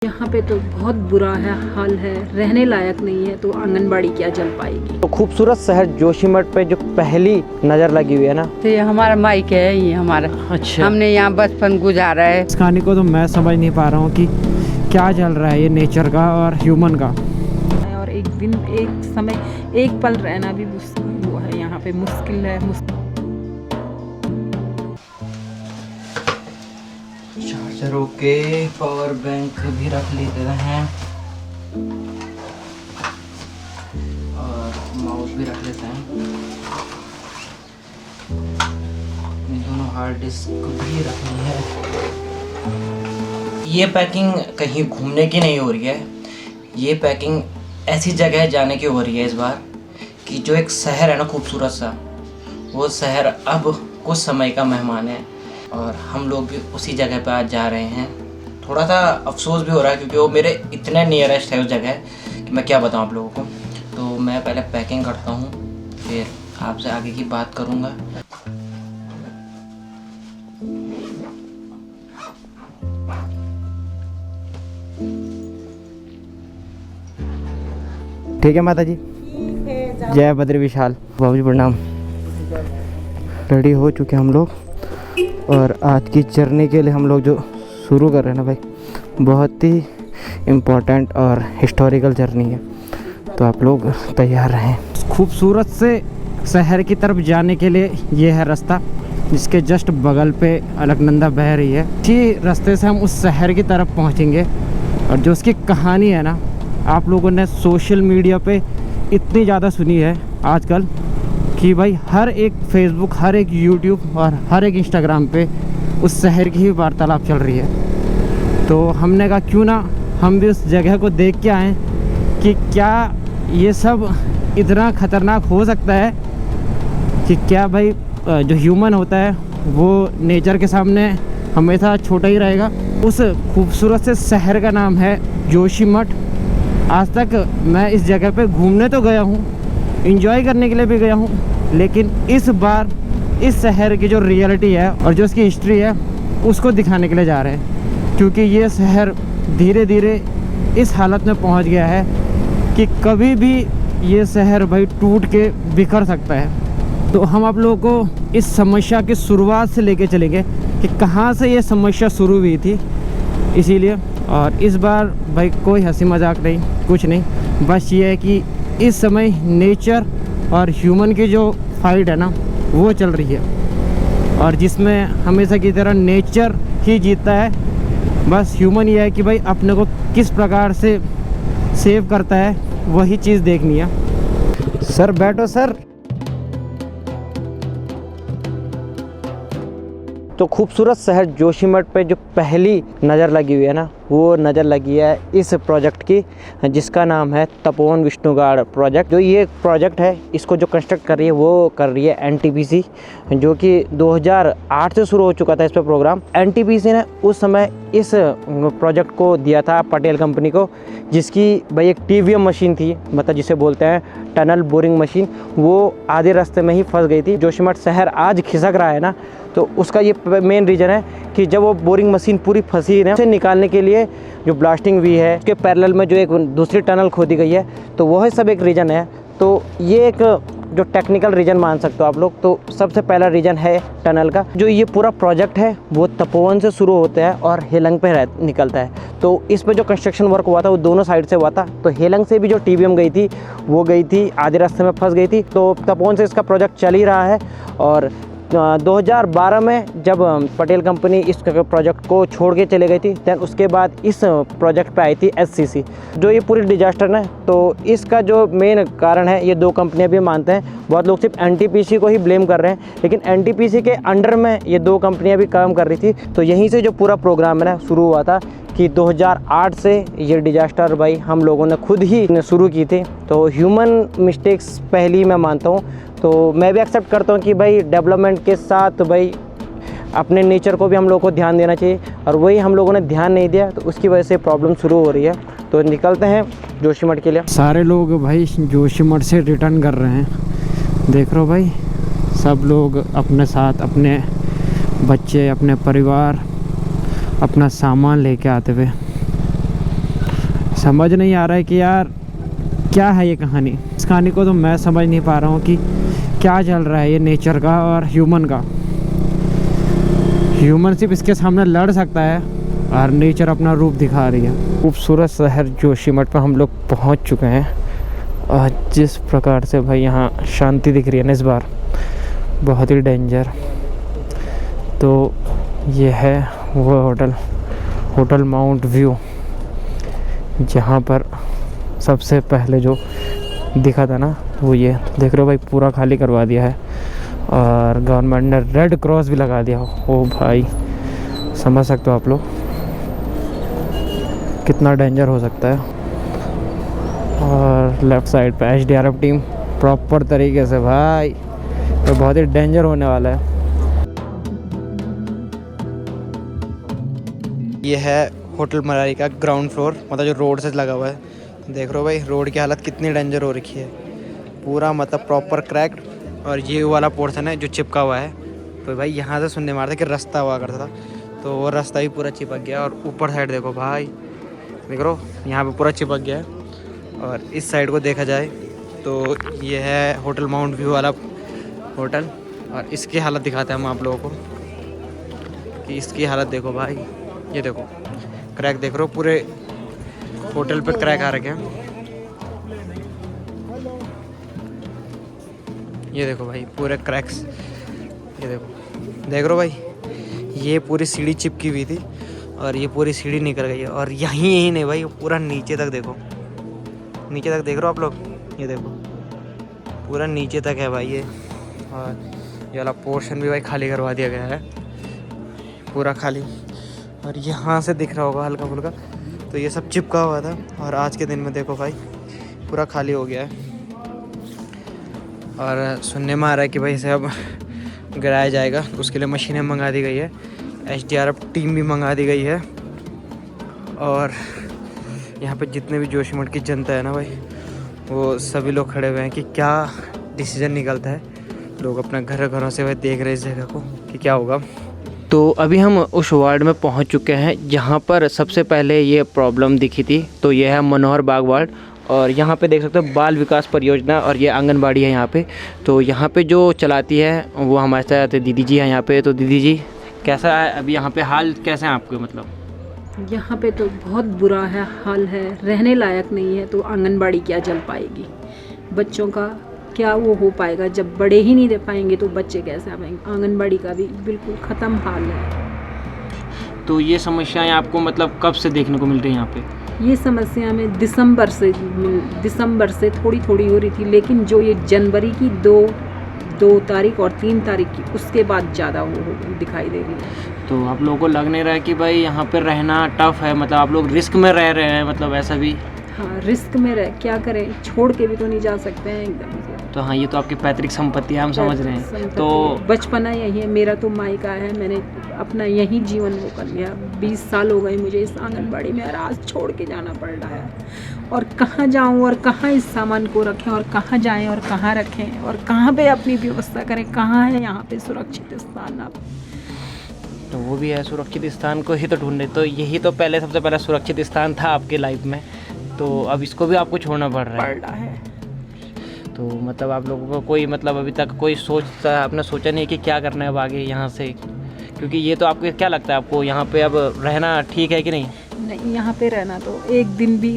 यहाँ पे तो बहुत बुरा है हाल है, रहने लायक नहीं है, तो आंगनबाड़ी क्या चल पाएगी। तो खूबसूरत शहर जोशीमठ पे जो पहली नज़र लगी हुई है ना, तो ये हमारा माइक है, ये हमारा। अच्छा, हमने यहाँ बचपन गुजारा है। इस कहानी को तो मैं समझ नहीं पा रहा हूँ कि क्या चल रहा है ये नेचर का और ह्यूमन का। और एक दिन एक समय एक पल रहना भी वो है यहाँ पे मुश्किल है। चार्जर के पावर बैंक भी रख लेते हैं और माउस भी रख लेते हैं। दोनों हार्ड डिस्क भी रखनी है। ये पैकिंग कहीं घूमने की नहीं हो रही है, ये पैकिंग ऐसी जगह जाने की हो रही है इस बार कि जो एक शहर है ना खूबसूरत सा, वो शहर अब कुछ समय का मेहमान है और हम लोग भी उसी जगह पर आज जा रहे हैं। थोड़ा सा अफसोस भी हो रहा है क्योंकि वो मेरे इतने नियरेस्ट है उस जगह कि मैं क्या बताऊं आप लोगों को। तो मैं पहले पैकिंग करता हूं, फिर आपसे आगे की बात करूंगा। ठीक है माता जी, जय बद्री विशाल। बाबू जी प्रणाम। रेडी हो चुके हम लोग और आज की जर्नी के लिए हम लोग जो शुरू कर रहे हैं ना भाई, बहुत ही इम्पोर्टेंट और हिस्टोरिकल जर्नी है, तो आप लोग तैयार रहें। खूबसूरत से शहर की तरफ जाने के लिए ये है रास्ता, जिसके जस्ट बगल पे अलकनंदा बह रही है। इसी रास्ते से हम उस शहर की तरफ पहुंचेंगे और जो उसकी कहानी है ना, आप लोगों ने सोशल मीडिया पे इतनी ज़्यादा सुनी है आजकल कि भाई हर एक फेसबुक, हर एक यूट्यूब और हर एक इंस्टाग्राम पे उस शहर की ही वार्तालाप चल रही है। तो हमने कहा क्यों ना हम भी उस जगह को देख के आएँ कि क्या ये सब इतना ख़तरनाक हो सकता है कि क्या भाई जो ह्यूमन होता है वो नेचर के सामने हमेशा छोटा ही रहेगा। उस खूबसूरत से शहर का नाम है जोशीमठ। आज तक मैं इस जगह पे घूमने तो गया हूँ, एंजॉय करने के लिए भी गया हूँ, लेकिन इस बार इस शहर की जो रियलिटी है और जो इसकी हिस्ट्री है उसको दिखाने के लिए जा रहे हैं, क्योंकि ये शहर धीरे धीरे इस हालत में पहुँच गया है कि कभी भी ये शहर भाई टूट के बिखर सकता है। तो हम आप लोगों को इस समस्या की शुरुआत से लेके चलेंगे कि कहाँ से ये समस्या शुरू हुई थी। इसीलिए और इस बार भाई कोई हंसी मजाक नहीं, कुछ नहीं, बस ये है कि इस समय नेचर और ह्यूमन की जो फाइट है ना वो चल रही है और जिसमें हमेशा की तरह नेचर ही जीतता है। बस ह्यूमन ये है कि भाई अपने को किस प्रकार से सेव करता है, वही चीज़ देखनी है। सर बैठो सर। तो खूबसूरत शहर जोशीमठ पे जो पहली नज़र लगी हुई है ना, वो नज़र लगी है इस प्रोजेक्ट की, जिसका नाम है तपोवन विष्णुगाड़ प्रोजेक्ट। जो ये प्रोजेक्ट है, इसको जो कंस्ट्रक्ट कर रही है वो कर रही है एनटीपीसी, जो कि 2008 से शुरू हो चुका था इस पर प्रोग्राम। एनटीपीसी ने उस समय इस प्रोजेक्ट को दिया था पटेल कंपनी को, जिसकी भाई एक टीवीएम मशीन थी, मतलब जिसे बोलते हैं टनल बोरिंग मशीन, वो आधे रास्ते में ही फंस गई थी। जोशीमठ शहर आज खिसक रहा है ना, तो उसका ये मेन रीज़न है कि जब वो बोरिंग मशीन पूरी फंसी है, उसे निकालने के लिए जो ब्लास्टिंग हुई है, उसके पैरेलल में जो एक दूसरी टनल खोदी गई है, तो वह सब एक रीज़न है। तो ये एक जो टेक्निकल रीज़न मान सकते हो आप लोग। तो सबसे पहला रीज़न है टनल का। जो ये पूरा प्रोजेक्ट है वो तपोवन से शुरू होता है और हेलंग पे निकलता है। तो इस पे जो कंस्ट्रक्शन वर्क हुआ था वो दोनों साइड से हुआ था। तो हेलंग से भी जो टीवीएम गई थी वो गई थी, आधे रास्ते में फंस गई थी। तो तपोवन से इसका प्रोजेक्ट चल ही रहा है और 2012 में जब पटेल कंपनी इस प्रोजेक्ट को छोड़ के चले गई थी, दैन उसके बाद इस प्रोजेक्ट पे आई थी एससीसी। जो ये पूरी डिजास्टर है, तो इसका जो मेन कारण है, ये दो कंपनियां भी मानते हैं। बहुत लोग सिर्फ एनटीपीसी को ही ब्लेम कर रहे हैं, लेकिन एनटीपीसी के अंडर में ये दो कंपनियां भी काम कर रही थी। तो यहीं से जो पूरा प्रोग्राम है ना शुरू हुआ था कि 2008 से ये डिजास्टर भाई हम लोगों ने खुद ही शुरू की थी। तो ह्यूमन मिस्टेक्स पहली मैं मानता हूँ। तो मैं भी एक्सेप्ट करता हूँ कि भाई डेवलपमेंट के साथ भाई अपने नेचर को भी हम लोग को ध्यान देना चाहिए, और वही हम लोगों ने ध्यान नहीं दिया, तो उसकी वजह से प्रॉब्लम शुरू हो रही है। तो निकलते हैं जोशीमठ के लिए। सारे लोग भाई जोशीमठ से रिटर्न कर रहे हैं, देख रहे हो भाई, सब लोग अपने साथ अपने बच्चे, अपने परिवार, अपना सामान लेके आते हुए। समझ नहीं आ रहा है कि यार क्या है ये कहानी। इस कहानी को तो मैं समझ नहीं पा रहा हूँ कि क्या चल रहा है ये नेचर का और ह्यूमन का। ह्यूमन सिर्फ इसके सामने लड़ सकता है और नेचर अपना रूप दिखा रही है। खूबसूरत शहर जोशीमठ पर हम लोग पहुँच चुके हैं और जिस प्रकार से भाई यहाँ शांति दिख रही है ना इस बार, बहुत ही डेंजर। तो ये है वो होटल माउंट व्यू, जहाँ पर सबसे पहले जो दिखा था ना वो ये देख रहे हो भाई, पूरा खाली करवा दिया है और गवर्नमेंट ने रेड क्रॉस भी लगा दिया। ओ भाई समझ सकते हो आप लोग कितना डेंजर हो सकता है। और लेफ़्ट साइड पे एसडीआरएफ टीम प्रॉपर तरीके से, भाई तो बहुत ही डेंजर होने वाला है। ये है होटल मरारी का ग्राउंड फ्लोर, मतलब जो रोड से लगा हुआ है। देख रहे हो भाई रोड की हालत कितनी डेंजर हो रखी है, पूरा मतलब प्रॉपर क्रैक्ड। और ये वाला पोर्शन है जो चिपका हुआ है। तो भाई यहाँ से सुनने मारते कि रास्ता हुआ करता था, तो वो रास्ता भी पूरा चिपक गया। और ऊपर साइड देखो भाई, देख रहे हो यहाँ पे पूरा चिपक गया है। और इस साइड को देखा जाए तो ये है होटल माउंट व्यू वाला होटल, और इसकी हालत दिखाते हैं हम आप लोगों को कि इसकी हालत देखो भाई। ये देखो क्रैक देख रहे हो, पूरे होटल पे क्रैक आ रखे हैं। ये देखो भाई पूरे क्रैक्स, ये देखो देख रहे हो भाई, ये पूरी सीढ़ी चिपकी हुई थी और ये पूरी सीढ़ी निकल गई है। और यहीं नहीं भाई, पूरा नीचे तक देखो, नीचे तक देख रहे हो आप लोग, ये देखो पूरा नीचे तक है भाई ये। और ये वाला पोर्शन भी भाई खाली करवा दिया गया है, पूरा खाली। और यहाँ से दिख रहा होगा हल्का फुल्का, तो ये सब चिपका हुआ था। और आज के दिन में देखो भाई पूरा खाली हो गया है। और सुनने में आ रहा है कि भाई इसे अब गिराया जाएगा, तो उसके लिए मशीनें मंगा दी गई है, एसडीआरएफ टीम भी मंगा दी गई है। और यहाँ पे जितने भी जोशीमठ की जनता है ना भाई, वो सभी लोग खड़े हुए हैं कि क्या डिसीजन निकलता है। लोग अपना घरों से भाई देख रहे हैं इस जगह को कि क्या होगा। तो अभी हम उस वार्ड में पहुंच चुके हैं जहां पर सबसे पहले ये प्रॉब्लम दिखी थी। तो ये है मनोहर बाग वार्ड, और यहाँ पे देख सकते हो बाल विकास परियोजना, और ये आंगनबाड़ी है यहाँ पे। तो यहाँ पे जो चलाती है वो हमारे साथ दीदी जी हैं यहाँ पे। तो दीदी जी कैसा है अभी यहाँ पे हाल, कैसे हैं आपके? मतलब यहाँ पे तो बहुत बुरा है हाल है, रहने लायक नहीं है। तो आंगनबाड़ी क्या चल पाएगी, बच्चों का क्या वो हो पाएगा? जब बड़े ही नहीं दे पाएंगे तो बच्चे कैसे आ पाएंगे? आंगनबाड़ी का भी बिल्कुल ख़त्म हाल है। तो ये समस्याएं आपको मतलब कब से देखने को मिल रही हैं यहाँ पे? ये समस्या में दिसंबर से थोड़ी थोड़ी हो रही थी, लेकिन जो ये जनवरी की 2 तारीख और 3 तारीख की, उसके बाद ज़्यादा वो दिखाई दे रही है। तो आप लोगों को लग नहीं रहा है कि भाई यहाँ पे रहना टफ है, मतलब आप लोग रिस्क में रह रहे हैं, मतलब ऐसा भी? हाँ, रिस्क में रह क्या करें, छोड़ के भी तो नहीं जा सकते हैं एकदम से। तो हाँ, ये तो आपकी पैतृक संपत्ति है, हम समझ रहे हैं। तो बचपना यही है, मेरा तो मायका है, मैंने अपना यही जीवन वो कर लिया। 20 साल हो गए मुझे इस आंगनबाड़ी में, और आज छोड़ के जाना पड़ रहा है। और कहाँ जाऊँ और कहाँ इस सामान को रखें, और कहाँ जाएं और कहाँ रखें, और कहाँ पे अपनी व्यवस्था करें, कहाँ है यहाँ पे सुरक्षित स्थान? आप तो वो भी है, सुरक्षित स्थान को ही तो ढूंढे। तो यही तो पहले सबसे पहला सुरक्षित स्थान था आपके लाइफ में, तो अब इसको भी आपको छोड़ना पड़ रहा है। तो मतलब आप लोगों को कोई मतलब अभी तक कोई आपने सोचा नहीं कि क्या करना है अब आगे यहाँ से? क्योंकि ये तो आपको क्या लगता है, आपको यहाँ पे अब रहना ठीक है कि नहीं? नहीं, यहाँ पे रहना तो एक दिन भी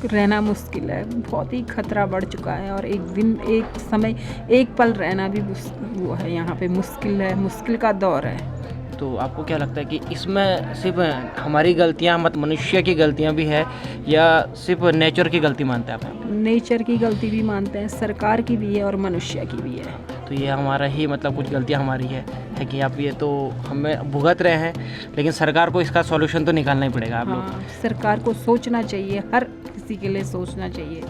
रहना मुश्किल है, बहुत ही खतरा बढ़ चुका है। और एक समय एक पल रहना भी वो है यहाँ पे मुश्किल है, मुश्किल का दौर है। तो आपको क्या लगता है कि इसमें सिर्फ हमारी गलतियाँ, मत मनुष्य की गलतियाँ भी है, या सिर्फ नेचर की गलती मानते हैं आप? नेचर की गलती भी मानते हैं, सरकार की भी है और मनुष्य की भी है। तो ये हमारा ही मतलब कुछ गलतियाँ हमारी है कि आप ये तो हमें भुगत रहे हैं, लेकिन सरकार को इसका सॉल्यूशन तो निकालना ही पड़ेगा। आप लोग सरकार को सोचना चाहिए, हर किसी के लिए सोचना चाहिए।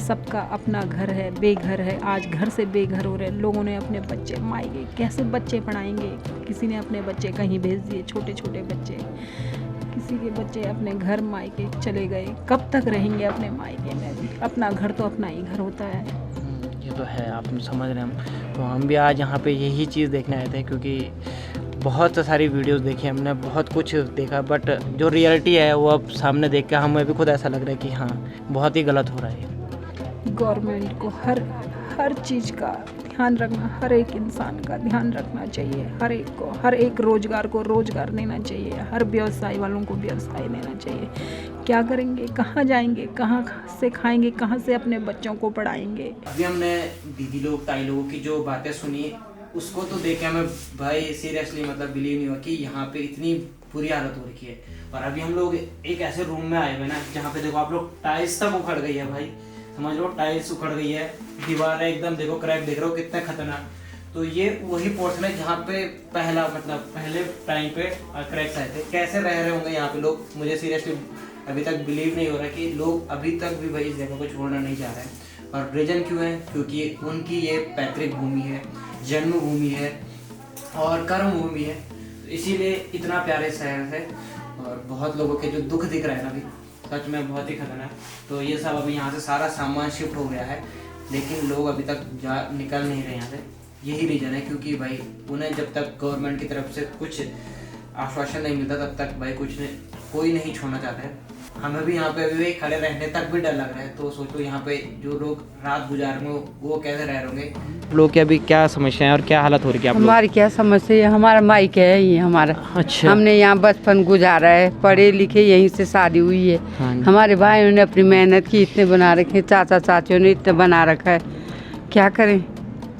सबका अपना घर है, बेघर है, आज घर से बेघर हो रहे लोगों ने अपने बच्चे, मायके कैसे बच्चे पढ़ाएंगे? किसी ने अपने बच्चे कहीं भेज दिए, छोटे छोटे बच्चे, किसी के बच्चे अपने घर मायके चले गए, कब तक रहेंगे अपने मायके में भी? अपना घर तो अपना ही घर होता है। ये तो है, आप समझ रहे हैं। तो हम भी आज यहाँ पे यही चीज़ देखने आए थे, क्योंकि बहुत सारी वीडियोस देखी हमने, बहुत कुछ देखा, बट जो रियलिटी है वो अब सामने देख के हमें भी खुद ऐसा लग रहा है कि हाँ बहुत ही गलत हो रहा है। गवर्नमेंट को हर चीज़ का ध्यान रखना, हर एक इंसान का ध्यान रखना चाहिए, हर एक को, हर एक रोजगार को रोजगार देना चाहिए, हर व्यवसाय वालों को व्यवसाय देना चाहिए। क्या करेंगे, कहाँ जाएंगे, कहाँ से खाएंगे, कहाँ से अपने बच्चों को पढ़ाएंगे। अभी हमने दीदी लोग ताई लोगों की जो बातें सुनी उसको तो देख के हमें भाई सीरियसली मतलब बिलीव नहीं हुआ कि यहाँ पे इतनी बुरी हालत हो रखी है। और अभी हम लोग एक ऐसे रूम में आए हुए ना जहाँ पे देखो आप लोग टाइल्स तक उखड़ गई है भाई, समझ लो टाइल्स उखड़ गई है, दीवार है एकदम, देखो क्रैक देख रहे हो कितना खतरनाक। तो ये वही पोर्शन है जहाँ पे पहले टाइम पे क्रैक्स आए थे। कैसे रह रहे होंगे यहाँ पे लोग, मुझे सीरियसली अभी तक बिलीव नहीं हो रहा कि लोग अभी तक भी भाई इस जगह को छोड़ना नहीं चाह रहे हैं। और रीजन क्यों है, क्योंकि उनकी ये पैतृक भूमि है, जन्मभूमि है और कर्म भूमि है, इसीलिए इतना प्यारे शहर है। और बहुत लोगों के जो दुख दिख रहा है ना अभी सच में बहुत ही खतरनाक। तो ये सब अभी यहाँ से सारा सामान शिफ्ट हो गया है, लेकिन लोग अभी तक निकल नहीं रहे यहाँ से। यही रीज़न है क्योंकि भाई उन्हें जब तक गवर्नमेंट की तरफ से कुछ आश्वासन नहीं मिलता तब तक भाई कोई नहीं छोड़ना चाहता है। हमें भी यहाँ पे अभी खड़े रहने तक भी डर लग रहा है। तो सोचो यहाँ पे जो लोग रात गुजार रहे हैं वो कैसे रह रहे होंगे। लोग की अभी क्या समस्या है और क्या हालत हो रही है आप लोग? हमारी क्या समस्या है, हमारा माइक है ये हमारा। अच्छा। हमने यहाँ बचपन गुजारा है, पढ़े लिखे, यहीं से शादी हुई है। हाँ जी। हमारे भाइयों ने अपनी मेहनत की, इतने बना रखे, चाचा चाचियों ने इतने बना रखा है, क्या करें।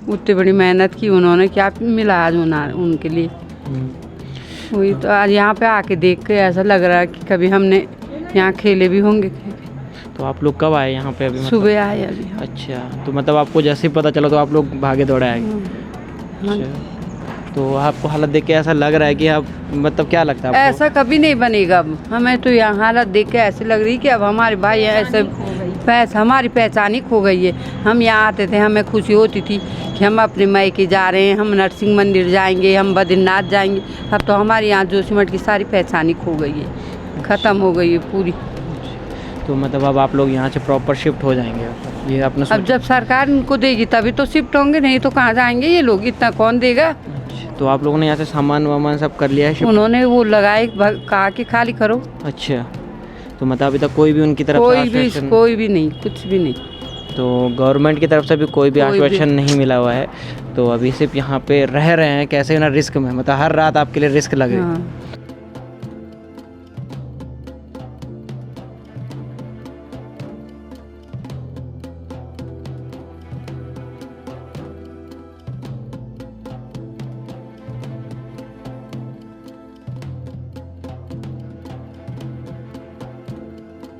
उतनी बड़ी मेहनत की उन्होंने, क्या मिला आज उनके लिए। वही तो आज यहाँ पे आके देख के ऐसा लग रहा है कि कभी हमने यहाँ खेले भी होंगे। तो आप लोग कब आए यहाँ पे अभी? सुबह आए अभी। अच्छा, तो मतलब आपको जैसे ही पता चला तो आप लोग भागे दौड़े आए? हाँ। अच्छा, तो आपको हालत देख के ऐसा लग रहा है कि आप मतलब क्या लगता है आपको? ऐसा कभी नहीं बनेगा अब। हमें तो यहाँ हालत देख के ऐसे लग रही कि अब हमारे भाई ऐसे हमारी पहचान ही खो गई है। हम यहाँ आते थे, हमें खुशी होती थी कि हम अपने मायके जा रहे हैं, हम नरसिंह मंदिर जाएंगे, हम बद्रीनाथ जाएंगे। अब तो हमारे यहाँ जोशीमठ की सारी पहचान ही खो गई है, ख़त्म हो गई है पूरी। तो मतलब अब आप लोग यहाँ से प्रॉपर शिफ्ट हो जाएंगे? ये आपने अब जब सरकार इनको देगी तभी तो शिफ्ट होंगे, नहीं तो कहाँ जाएंगे ये लोग, इतना कौन देगा। अच्छा, तो आप लोगों ने यहाँ से सामान वामान सब कर लिया है शिफ्ट? उन्होंने वो लगाए, कहा कि खाली करो। अच्छा, तो मतलब अभी तक कोई भी उनकी तरफ से कोई भी नहीं, कुछ भी नहीं। तो गवर्नमेंट की तरफ से भी कोई भी आश्वासन नहीं मिला हुआ है। तो अभी सिर्फ यहाँ पे रह रहे हैं कैसे ना रिस्क में, मतलब हर रात आपके लिए रिस्क लगे। हाँ।